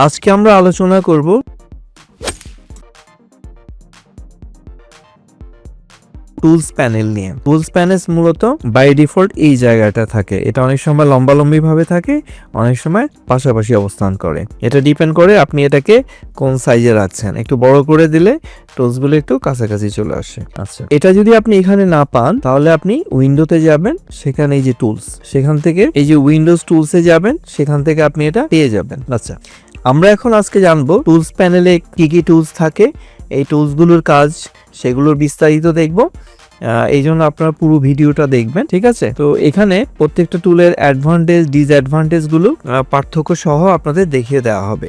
আজকে আমরা আলোচনা করব টুলস প্যানেল নিয়ে। টুলস প্যানেল মূলত বাই ডিফল্ট এই জায়গাটা থাকে। এটা অনেক সময় লম্বালম্বি ভাবে থাকে, অনেক সময় পাশাপাশি অবস্থান করে। এটা ডিপেন্ড করে আপনি এটাকে কোন সাইজে রাখছেন। একটু বড় করে দিলে টুলসগুলো একটু কাছাকাছি চলে আসে। আচ্ছা, এটা যদি আপনি এখানে না পান তাহলে আপনি উইন্ডোতে যাবেন, সেখানে এই যে টুলস, সেখান থেকে এই যে উইন্ডোজ টুলসে যাবেন, সেখান থেকে আপনি এটা পেয়ে যাবেন। আচ্ছা, আমরা এখন আজকে জানবো টুলস প্যানেলে কি কি টুলস থাকে, এই টুলসগুলোর কাজ, সেগুলোর বিস্তারিত দেখব। এই জন্য আপনারা পুরো ভিডিওটা দেখবেন, ঠিক আছে? তো এখানে প্রত্যেকটা টুলের অ্যাডভান্টেজ ডিসঅ্যাডভান্টেজ গুলো পার্থক্য সহ আপনাদের দেখিয়ে দেওয়া হবে।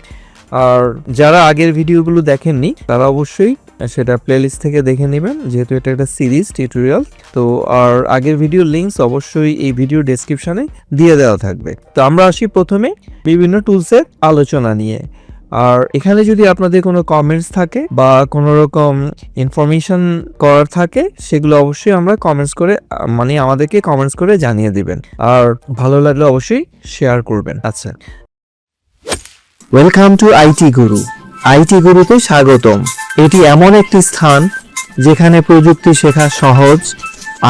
আর যারা আগের ভিডিওগুলো দেখেননি তারা অবশ্যই সেটা প্লেলিস্ট থেকে দেখে নেবেন, যেহেতু এটা একটা সিরিজ টিউটোরিয়াল। তো আর আগের ভিডিও লিঙ্কস অবশ্যই এই ভিডিও ডেসক্রিপশনে দিয়ে দেওয়া থাকবে। তো আমরা আসি প্রথমে বিভিন্ন টুলসের আলোচনা নিয়ে। আর এখানে যদি আপনাদের কোনো কমেন্টস থাকে বা কোনো রকম ইনফরমেশন করার থাকে, সেগুলো অবশ্যই আমরা কমেন্টস করে আমাদেরকে কমেন্টস করে জানিয়ে দিবেন। আর ভালো লাগলে অবশ্যই শেয়ার করবেন। আচ্ছা, welcome to IT Guru. IT গুরুতে স্বাগতম। এটি এমন একটি স্থান যেখানে প্রযুক্তি শেখা সহজ,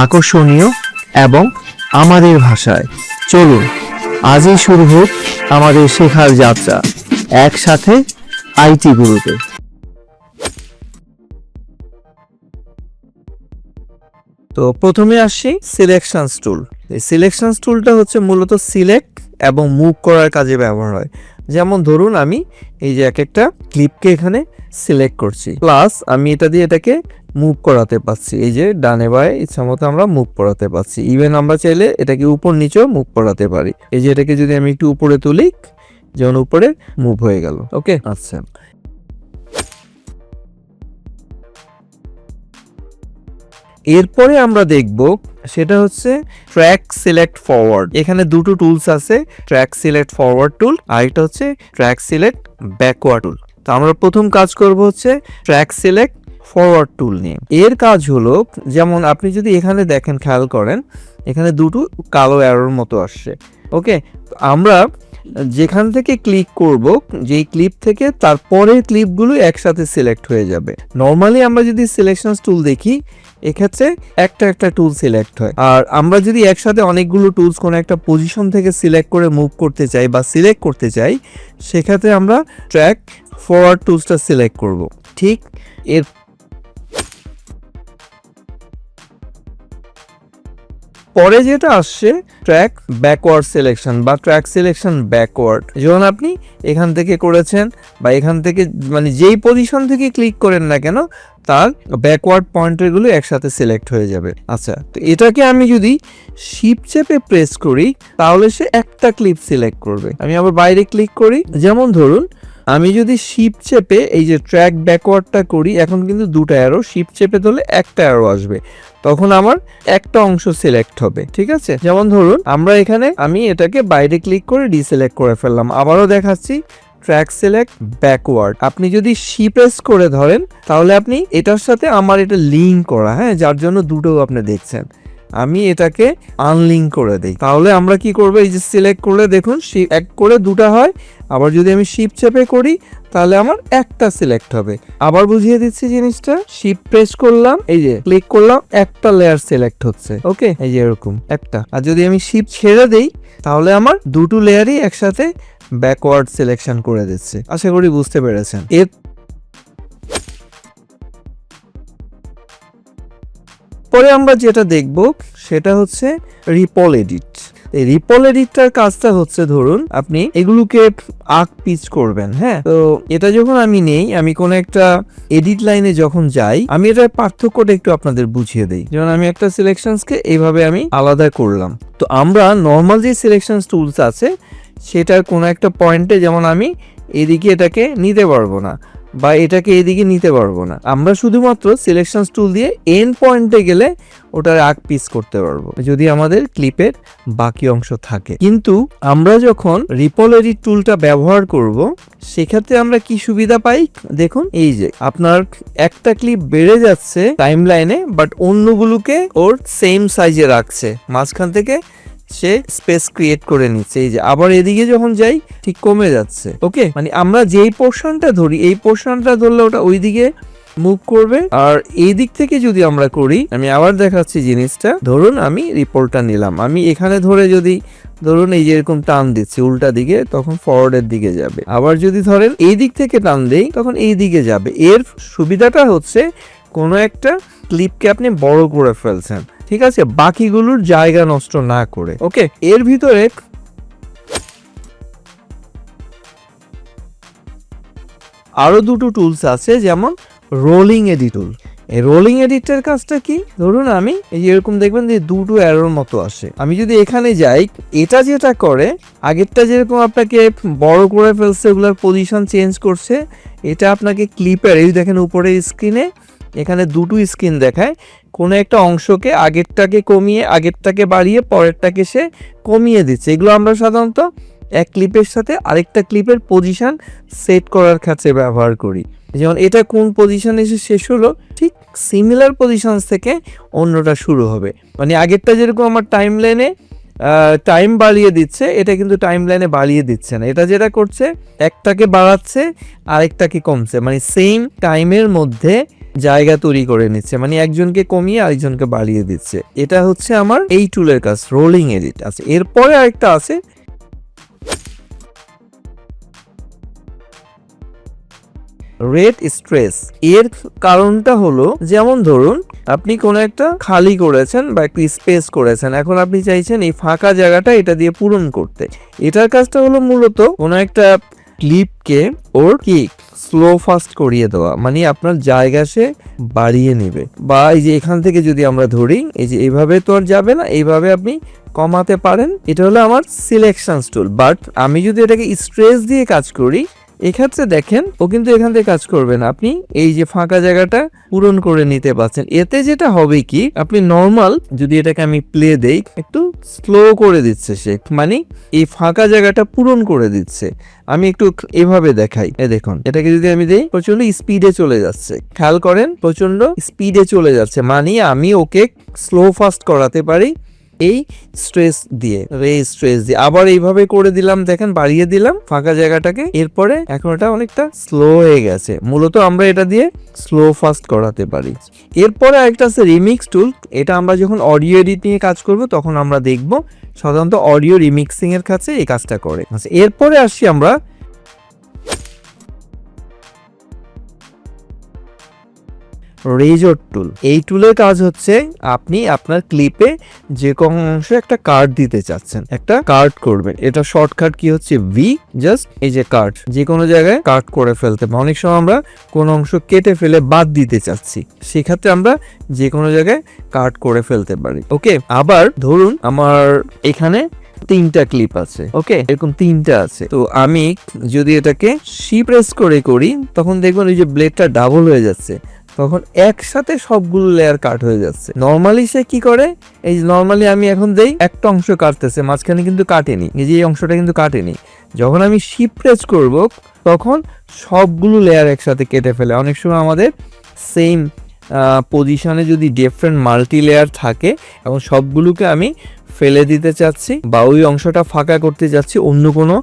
আকর্ষণীয় এবং আমাদের ভাষায়। চলুন আজই শুরু হোক আমাদের শেখার যাত্রা, একসাথে আইটি গুরুতে। তো প্রথমে আসি সিলেকশনস টুল। এই সিলেকশনস টুলটা হচ্ছে মূলত সিলেক্ট এবং মুভ করার কাজে ব্যবহার হয়। যেমন ধরুন আমি এই যে একটা ক্লিপকে এখানে সিলেক্ট করছি, প্লাস আমি এটা দিয়ে এটাকে মুভ করাতে পারছি। এই যে ডানে বায়ে ইচ্ছা মতো আমরা মুভ করাতে পারছি। ইভেন আমরা চাইলে এটাকে উপর নিচেও মুভ করাতে পারি। এই যে এটাকে যদি আমি একটু উপরে তুলি, যেমন উপরে মুভ হয়ে গেল। ওকে, আচ্ছা, এরপরে আমরা দেখব সেটা হচ্ছে ট্র্যাক সিলেক্ট ফরওয়ার্ড। এখানে দুটো টুলস আছে, ট্র্যাক সিলেক্ট ফরওয়ার্ড টুল আর এটা হচ্ছে ট্র্যাক সিলেক্ট ব্যাকওয়ার্ড টুল। তো আমরা প্রথম কাজ করব হচ্ছে ট্র্যাক সিলেক্ট ফরওয়ার্ড টুল নিয়ে। এর কাজ হলো, যেমন আপনি যদি এখানে দেখেন, খেয়াল করেন, এখানে দুটো কালো অ্যারোর মতো আসছে। ওকে, আমরা যেখান থেকে ক্লিক করব, যেই ক্লিপ থেকে তারপরে ক্লিপগুলো একসাথে সিলেক্ট হয়ে যাবে। নর্মালি আমরা যদি সিলেকশন টুল দেখি, এক্ষেত্রে একটা একটা টুল সিলেক্ট হয়। আর আমরা যদি একসাথে অনেকগুলো টুলস কোনো একটা পজিশন থেকে সিলেক্ট করে মুভ করতে চাই বা সিলেক্ট করতে চাই, সেক্ষেত্রে আমরা ট্র্যাক ফরওয়ার্ড টুলসটা সিলেক্ট করব। ঠিক এর পরে যেটা আসছে ট্র্যাক ব্যাকওয়ার্ড সিলেকশন বা ট্র্যাক সিলেকশন ব্যাকওয়ার্ড। যেমন আপনি এখান থেকে করেছেন বা এখান থেকে যেই পজিশন থেকে ক্লিক করেন না কেন, তার ব্যাকওয়ার্ড পয়েন্টারগুলো একসাথে সিলেক্ট হয়ে যাবে। আচ্ছা, তো এটাকে আমি যদি শিফট চেপে প্রেস করি তাহলে সে একটা ক্লিপ সিলেক্ট করবে। আমি আবার বাইরে ক্লিক করি, যেমন ধরুন আমি যদি শিফট চেপে এই যে ট্র্যাক ব্যাকওয়ার্ডটা করি, এখন কিন্তু দুটো অ্যারো, শিফট চেপে ধরলে একটা অ্যারো আসবে, তখন আমার একটা অংশ সিলেক্ট হবে। ঠিক আছে, যেমন ধরুন আমি এটাকে বাইরে ক্লিক করে ডিসিলেক্ট করে ফেললাম। আবারও দেখাচ্ছি ট্র্যাক সিলেক্ট ব্যাকওয়ার্ড। আপনি যদি শিফট প্রেস করে ধরেন তাহলে আপনি এটার সাথে আমার এটা লিঙ্ক করা, হ্যাঁ, যার জন্য দুটো আপনি দেখছেন। আমি এটাকে আনলিঙ্ক করে দেই, তাহলে আমরা কি করবো, এই যে সিলেক্ট করলে দেখুন এক করে দুটা হয়। আবার যদি আমি শিফট চেপে করি তাহলে আমার একটা সিলেক্ট হবে। আবার বুঝিয়ে দিচ্ছি জিনিসটা, শিফট প্রেস করলাম, এই যে ক্লিক করলাম, একটা লেয়ার সিলেক্ট হচ্ছে। ওকে, এই যে এরকম একটা। আর যদি আমি শিফট ছেড়ে দেই তাহলে আমার দুটো লেয়ারই একসাথে ব্যাকওয়ার্ড সিলেকশন করে দিচ্ছে। আশা করি বুঝতে পেরেছেন। পরে আমরা যেটা দেখব সেটা হচ্ছে রিপল এডিট। এই রিপল এডিটটার কাজটা হচ্ছে, ধরুন আপনি এগুলোকে আঁক পিচ করবেন, হ্যাঁ। তো এটা যখন আমি নেই, আমি কোন একটা এডিট লাইনে যখন যাই, আমি এটার পার্থক্যটা একটু আপনাদের বুঝিয়ে দেই। যেমন আমি একটা সিলেকশনসকে এইভাবে আমি আলাদা করলাম। তো আমরা নর্মাল যে সিলেকশন টুলস আছে সেটার কোনো একটা পয়েন্টে, যেমন আমি এদিকে এটাকে নিতে পারবো না বা এটাকে এদিকে নিতে পারবো না, আমরা শুধুমাত্র সিলেকশন টুল দিয়ে এন্ড পয়েন্টে গেলে ওটার আগ পিস করতে পারবো যদি আমাদের ক্লিপের বাকি অংশ থাকে। কিন্তু আমরা যখন রিপল এডিট টুলটা ব্যবহার করব, সেক্ষেত্রে আমরা কি সুবিধা পাই দেখুন, এই যে আপনার একটা ক্লিপ বেড়ে যাচ্ছে টাইম লাইনে, বাট অন্যগুলোকে ওর সেম সাইজে রাখছে, মাঝখান থেকে সে স্পেস ক্রিয়েট করে নিচ্ছে। এই যে আবার এদিকে যখন যাই ঠিক কমে যাচ্ছে। ওকে, মানে আমরা যেই পোর্শনটা ধরি এই পোর্শনটা ধরলে ওটা ওইদিকে মুভ করবে। আর এই দিক থেকে যদি আমরা করি, আমি আবার দেখাচ্ছি জিনিসটা। ধরুন আমি রিপোর্টটা নিলাম, আমি এখানে ধরে যদি ধরুন এই যে এরকম টান দিচ্ছি উল্টা দিকে, তখন ফরওয়ার্ডের দিকে যাবে। আবার যদি ধরেন এই দিক থেকে টান দেই তখন এই দিকে যাবে। এর সুবিধাটা হচ্ছে কোনো একটা ক্লিপকে আপনি বড় করে ফেলছেন, ঠিক আছে, বাকিগুলোর জায়গা নষ্ট না করে। ওকে, এর ভিতরে আরো দুটো টুলস আছে, যেমন রোলিং এডিট টুল। এই রোলিং এডিটের কাজটা কি, ধরুন আমি এই যে এরকম দেখবেন যে দুটো অ্যারোর মতো আসে, আমি যদি এখানে যাই, এটা যেটা করে আগেরটা যেরকম আপনাকে বড় করে ফেলছে, ওগুলোর পজিশন চেঞ্জ করছে, এটা আপনাকে ক্লিপের এই দেখেন উপরে স্ক্রিনে এখানে দুটো স্ক্রিন দেখায়, কোনো একটা অংশকে আগেরটাকে কমিয়ে আগেরটাকে বাড়িয়ে পরেরটাকে সে কমিয়ে দিচ্ছে। এগুলো আমরা সাধারণত এক ক্লিপের সাথে আরেকটা ক্লিপের পজিশন সেট করার ক্ষেত্রে ব্যবহার করি। যেমন এটা কোন পজিশনে এসে শেষ হলো, ঠিক সিমিলার পজিশন থেকে অন্যটা শুরু হবে। মানে আগেরটা যেরকম আমার টাইম লাইনে টাইম বাড়িয়ে দিচ্ছে, এটা কিন্তু টাইম লাইনে বাড়িয়ে দিচ্ছে না। এটা যেটা করছে একটাকে বাড়াচ্ছে আরেকটাকে কমছে, মানে সেম টাইমের মধ্যে জায়গা তৈরি করে নিচ্ছে, মানে একজনকে কমিয়ে আরেকজনকে বাড়িয়ে দিচ্ছে। এটা হচ্ছে আমার এই টুলের কাজ, রোলিং এডিট আছে। এরপরে আরেকটা আছে রেট স্ট্রেস। এর কারণটা হলো, যেমন ধরুন আপনি কোনো একটা খালি করেছেন বা একটু স্পেস করেছেন, এখন আপনি চাইছেন এই ফাঁকা জায়গাটা এটা দিয়ে পূরণ করতে। এটার কাজটা হলো মূলত কোনো একটা ক্লিপকে ওর কি স্লো ফাস্ট করিয়ে দেওয়া, মানে আপনার জায়গা সে বাড়িয়ে নেবে। বা এই যে এখান থেকে যদি আমরা ধরি, এই যে এইভাবে তো আর যাবে না, এইভাবে আপনি কমাতে পারেন। এটা হলো আমার সিলেকশন টুল। বাট আমি যদি এটাকে স্ট্রেস দিয়ে কাজ করি, এক্ষেত্রে দেখেন ও কিন্তু এখান থেকে কাজ করবে না, আপনি এই যে ফাঁকা জায়গাটা পূরণ করে নিতে পারছেন। এতে যেটা হবে কি, আপনি নর্মাল যদি এটাকে আমি প্লে দেই, একটু স্লো করে দিচ্ছে সে, মানে এই ফাঁকা জায়গাটা পূরণ করে দিচ্ছে। আমি একটু এভাবে দেখাই, দেখুন এটাকে যদি আমি দেই প্রচন্ড স্পিডে চলে যাচ্ছে, খেয়াল করেন প্রচন্ড স্পিডে চলে যাচ্ছে, মানে আমি ওকে স্লো ফাস্ট করাতে পারি এই স্ট্রেস দিয়ে, স্ট্রেস দিয়ে। আবার এইভাবে করে দিলাম, দেখেন বাড়িয়ে দিলাম ফাঁকা জায়গাটাকে, এরপরে এখন এটা অনেকটা স্লো হয়ে গেছে। মূলত আমরা এটা দিয়ে স্লো ফাস্ট করাতে পারি। এরপরে আরেকটা আছে রিমিক্স টুল। এটা আমরা যখন অডিও এডিট নিয়ে কাজ করব তখন আমরা দেখব, সাধারণত অডিও রিমিক্সিং এর কাছে এই কাজটা করে। এরপরে আসছি আমরা রেজর টুল। এই টুলের কাজ হচ্ছে আপনি আপনার ক্লিপে যে কোনো অংশে একটা কাট দিতে চাচ্ছেন, একটা কাট করবেন। এটা শর্টকাট কি হচ্ছে ভি, জাস্ট এই যে কাট, যে কোনো জায়গায় কাট করে ফেলতে। অনেক সময় আমরা কোন অংশ কেটে ফেলে বাদ দিতে চাচ্ছি, সেক্ষেত্রে আমরা যে কোনো জায়গায় কাট করে ফেলতে পারি। ওকে, আবার ধরুন আমার এখানে 3টা ক্লিপ আছে, ওকে, এরকম 3টা আছে। তো আমি যদি এটাকে শি প্রেস করে করি, তখন দেখবেন এই যে ব্লেডটা ডাবল হয়ে যাচ্ছে, তখন একসাথে সবগুলো লেয়ার কাট হয়ে যাচ্ছে। নর্মালি সে কি করে, এই নর্মালি আমি এখন দেই একটা অংশ কাটতেছে, মাঝখানে কিন্তু কাটেনি, এই যে এই অংশটা কিন্তু কাটেনি। যখন আমি শিফট প্রেস করব তখন সবগুলো লেয়ার একসাথে কেটে ফেলে। অনেক সময় আমাদের সেম পজিশনে যদি ডিফারেন্ট মাল্টি লেয়ার থাকে এবং সবগুলোকে আমি ফেলে দিতে চাচ্ছি বা ওই অংশটা ফাঁকা করতে যাচ্ছি, অন্য কোনো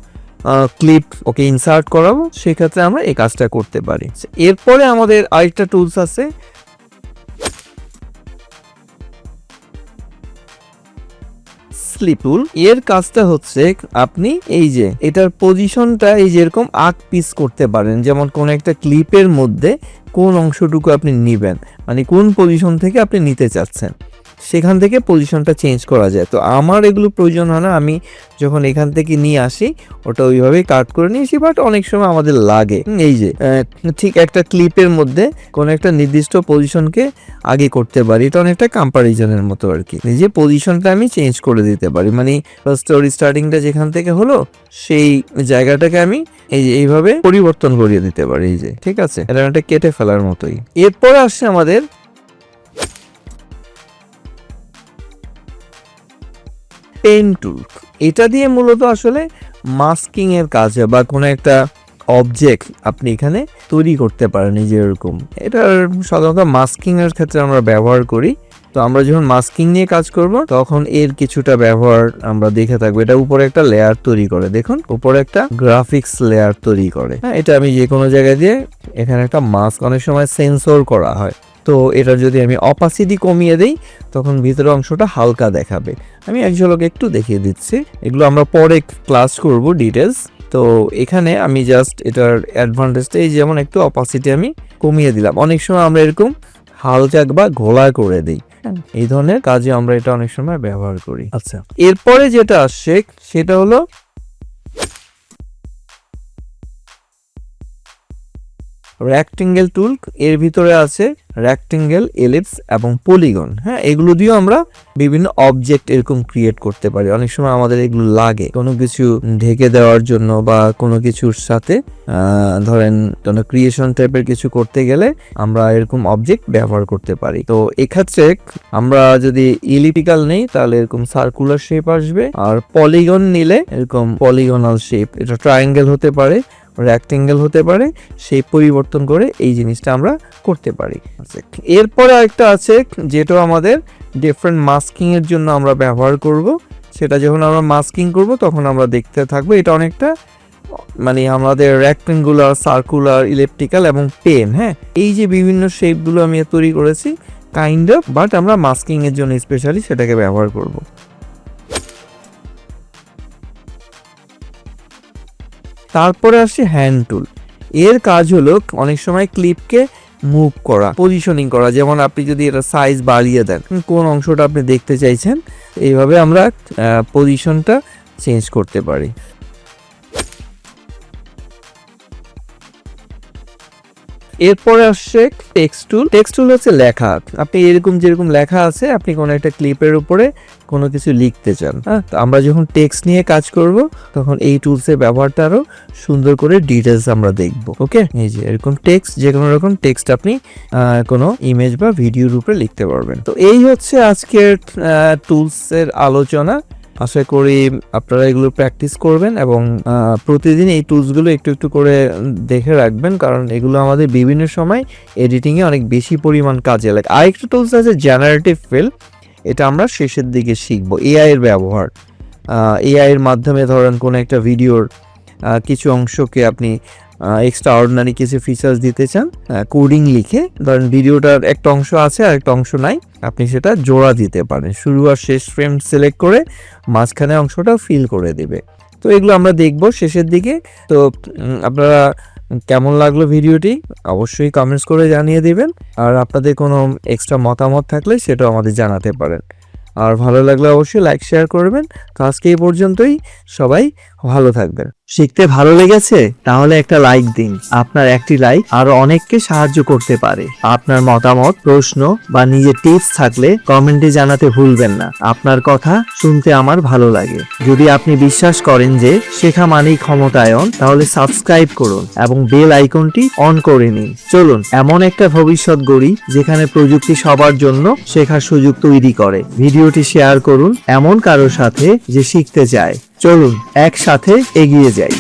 ক্লিপ ওকে ইনসার্ট করাবো, সেক্ষেত্রে আমরা এই কাজটা করতে পারি। এরপরে আমাদের আরেকটা টুলস আছে স্লিপ টুল। এর কাজটা হচ্ছে আপনি এই যে এটার পজিশনটা এই যেরকম আগ পিস করতে পারেন, যেমন কোন একটা ক্লিপের মধ্যে কোন অংশটুকু আপনি নিবেন, মানে কোন পজিশন থেকে আপনি নিতে চাচ্ছেন, সেখান থেকে পজিশনটা চেঞ্জ করা যায়। তো আমার এগুলো প্রয়োজন হয় না, আমি যখন এখান থেকে নিয়ে আসি ওটা ওইভাবেই কাট করে নিয়ে আসি। বাট অনেক সময় আমাদের লাগে এই যে ঠিক একটা ক্লিপের মধ্যে কোনো একটা নির্দিষ্ট পজিশনকে আগে করতে পারি, এটা অনেকটা কম্পারিজনের মতো আর কি। এই যে পজিশনটা আমি চেঞ্জ করে দিতে পারি, মানে স্টোরি স্টার্টিংটা যেখান থেকে হলো সেই জায়গাটাকে আমি এই যে এইভাবে পরিবর্তন করিয়ে দিতে পারি, এই যে ঠিক আছে, এটা একটা কেটে ফেলার মতোই। এরপরে আসছে আমাদের পেন টুল। এটা দিয়ে মূলত আসলে মাস্কিং এর কাজ বা কোনো একটা অবজেক্ট আপনি এখানে তৈরি করতে পারেন, এই যে এরকম। এটার সাধারণত মাস্কিং এর ক্ষেত্রে আমরা ব্যবহার করি। তো তো আমরা যখন মাস্কিং নিয়ে কাজ করব তখন এর কিছুটা ব্যবহার আমরা দেখে থাকবো। এটা উপরে একটা লেয়ার তৈরি করে, দেখুন উপরে একটা গ্রাফিক্স লেয়ার তৈরি করে। হ্যাঁ, এটা আমি যে কোনো জায়গায় দিয়ে এখানে একটা মাস্ক অনেক সময় সেন্সর করা হয়, তো এটা যদি আমি অপাসিটি কমিয়ে দেই তখন ভিতরের অংশটা হালকা দেখাবে। আমি এক ঝলক একটু দেখিয়ে দিচ্ছি, এগুলো আমরা পরে ক্লাস করব ডিটেলস। তো এখানে আমি জাস্ট এটার অ্যাডভান্টেজটা এই যেমন একটু অপাসিটি আমি কমিয়ে দিলাম। অনেক সময় আমরা এরকম হালকা বা ঘোলা করে দিই, এই ধরনের কাজে আমরা এটা অনেক সময় ব্যবহার করি। আচ্ছা, এরপরে যেটা আসছে সেটা হলো রেক্টেঙ্গেল টুল। এর ভিতরে আছে রেক্টেঙ্গেল, এলিপস এবং পলিগন। হ্যাঁ, এগুলো দিয়েও আমরা বিভিন্ন অবজেক্ট এরকম ক্রিয়েট করতে পারি। অনেক সময় আমাদের এগুলো লাগে কোনো কিছু ঢেকে দেওয়ার জন্য বা কোনো কিছুর সাথে ধরেন কোনো ক্রিয়েশন টাইপের কিছু করতে গেলে আমরা এরকম অবজেক্ট ব্যবহার করতে পারি। তো এক্ষেত্রে আমরা যদি ইলিপ্টিক্যাল নেই তাহলে এরকম সার্কুলার শেপ আসবে, আর পলিগন নিলে এরকম পলিগনাল শেপ। এটা ট্রায়াঙ্গেল হতে পারে, রেক্টেঙ্গেল হতে পারে, সেই পরিবর্তন করে এই জিনিসটা আমরা করতে পারি। এরপরে আরেকটা আছে যেটা আমাদের ডিফারেন্ট মাস্কিং এর জন্য আমরা ব্যবহার করব। সেটা যখন আমরা মাস্কিং করব তখন আমরা দেখতে থাকবো। এটা অনেকটা মানে আমাদের রেক্টেঙ্গুলার, সার্কুলার, ইলিপ্টিক্যাল এবং পেন। হ্যাঁ, এই যে বিভিন্ন শেপগুলো আমি তৈরি করেছি কাইন্ড অফ, বাট আমরা মাস্কিং এর জন্য স্পেশালি সেটাকে ব্যবহার করব। তারপরে আসছে হ্যান্ড টুল। এর কাজ হলো অনেক সময় ক্লিপকে মুভ করা, পজিশনিং করা। যেমন আপনি যদি এটা সাইজ বাড়িয়ে দেন, কোন অংশটা আপনি দেখতে চাইছেন, এইভাবে আমরা পজিশনটা চেঞ্জ করতে পারি। এরপরে আসছে টেক্সট টুল। টেক্সট টুল হচ্ছে লেখা। আপনি এরকম যেরকম লেখা আছে, আপনি কোনো একটা ক্লিপের উপরে কোনো কিছু লিখতে চান। হ্যাঁ, তো আমরা যখন টেক্সট নিয়ে কাজ করব তখন এই টুলসের ব্যবহারটা আরো সুন্দর করে ডিটেলস আমরা দেখব। ওকে, এই যে এরকম টেক্সট, যে কোনো রকম টেক্সট আপনি কোনো ইমেজ বা ভিডিওর উপরে লিখতে পারবেন। তো এই হচ্ছে আজকের টুলসের আলোচনা। আশা করি আপনারা এগুলো প্র্যাকটিস করবেন এবং প্রতিদিন এই টুলসগুলো একটু একটু করে দেখে রাখবেন, কারণ এগুলো আমাদের বিভিন্ন সময় এডিটিংয়ে অনেক বেশি পরিমাণ কাজে লাগে। আরেকটা টুলস আছে জেনারেটিভ ফিল, এটা আমরা শেষের দিকে শিখবো। এআই এর ব্যবহার, এআই এর মাধ্যমে ধরেন কোনো একটা ভিডিওর কিছু অংশকে আপনি এক্সট্রা অর্ডিনারি কিছু ফিচার্স দিতে চান, কোডিং লিখে ধরেন ভিডিওটার একটা অংশ আছে আর একটা অংশ নাই, আপনি সেটা জোড়া দিতে পারেন। শুরু আর শেষ ফ্রেম সিলেক্ট করে মাঝখানে অংশটা ফিল করে দেবে। তো এগুলো আমরা দেখব শেষের দিকে। তো আপনারা কেমন লাগলো ভিডিওটি অবশ্যই কমেন্টস করে জানিয়ে দিবেন, আর আপনাদের কোনো এক্সট্রা মতামত থাকলে সেটাও আমাদের জানাতে পারেন। আর ভালো লাগলে অবশ্যই লাইক শেয়ার করবেন। তো আজকে এই পর্যন্তই, সবাই ভালো থাকবেন। শিখতে ভালো লেগেছে? তাহলে একটা লাইক দিন। আপনার একটি লাইক আরো অনেককে সাহায্য করতে পারে। আপনার মতামত, প্রশ্ন বা নিজের টিপস থাকলে কমেন্টে জানাতে ভুলবেন না। আপনার কথা শুনতে আমার ভালো লাগে। যদি আপনি বিশ্বাস করেন যে শেখা মানেই ক্ষমতায়ন, তাহলে সাবস্ক্রাইব করুন এবং বেল আইকনটি অন করে নিন। চলুন এমন একটা ভবিষ্যৎ গড়ি যেখানে প্রযুক্তি সবার জন্য শেখার সুযোগ তৈরি করে। ভিডিওটি শেয়ার করুন এমন কারোর সাথে যে শিখতে চায়। চলুন একসাথে এগিয়ে যাই।